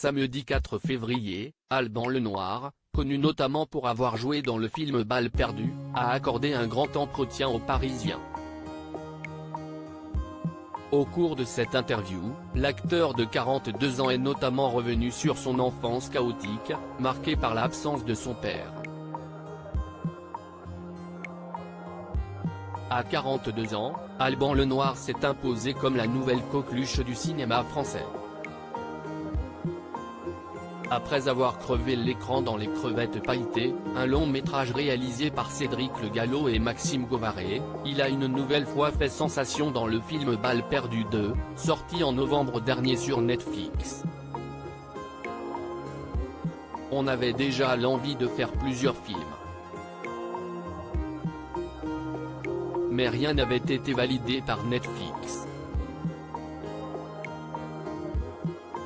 Samedi 4 février, Alban Lenoir, connu notamment pour avoir joué dans le film Balles perdues, a accordé un grand entretien aux Parisiens. Au cours de cette interview, l'acteur de 42 ans est notamment revenu sur son enfance chaotique, marquée par l'absence de son père. À 42 ans, Alban Lenoir s'est imposé comme la nouvelle coqueluche du cinéma français. Après avoir crevé l'écran dans Les Crevettes Pailletées, un long métrage réalisé par Cédric Le Gallo et Maxime Govaret, il a une nouvelle fois fait sensation dans le film Balles perdues 2, sorti en novembre dernier sur Netflix. On avait déjà l'envie de faire plusieurs films. Mais rien n'avait été validé par Netflix.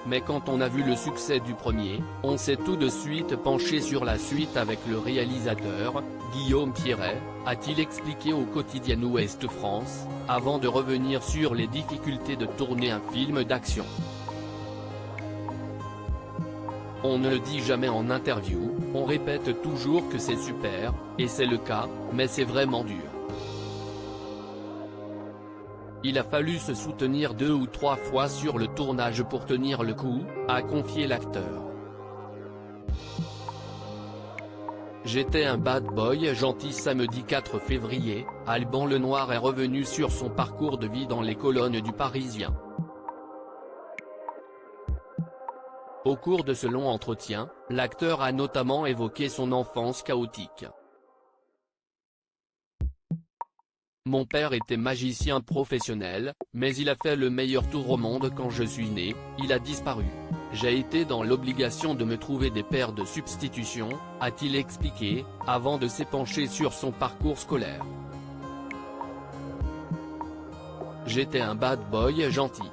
Mais quand on a vu le succès du premier, on s'est tout de suite penché sur la suite avec le réalisateur, Guillaume Pierret, a-t-il expliqué au quotidien Ouest France, avant de revenir sur les difficultés de tourner un film d'action. On ne le dit jamais en interview, on répète toujours que c'est super, et c'est le cas, mais c'est vraiment dur. Il a fallu se soutenir 2 ou 3 fois sur le tournage pour tenir le coup, a confié l'acteur. J'étais un bad boy gentil. Samedi 4 février, Alban Lenoir est revenu sur son parcours de vie dans les colonnes du Parisien. Au cours de ce long entretien, l'acteur a notamment évoqué son enfance chaotique. Mon père était magicien professionnel, mais il a fait le meilleur tour au monde quand je suis né, il a disparu. J'ai été dans l'obligation de me trouver des pères de substitution, a-t-il expliqué, avant de s'épancher sur son parcours scolaire. J'étais un bad boy gentil.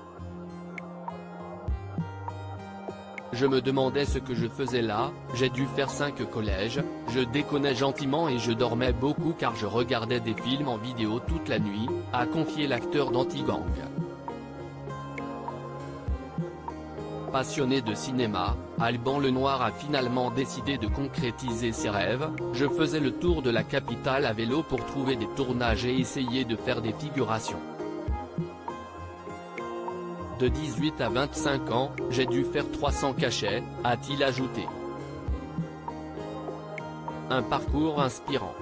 Je me demandais ce que je faisais là, j'ai dû faire 5 collèges, je déconnais gentiment et je dormais beaucoup car je regardais des films en vidéo toute la nuit, a confié l'acteur d'Antigang. Passionné de cinéma, Alban Lenoir a finalement décidé de concrétiser ses rêves. Je faisais le tour de la capitale à vélo pour trouver des tournages et essayer de faire des figurations. De 18 à 25 ans, j'ai dû faire 300 cachets, a-t-il ajouté. Un parcours inspirant.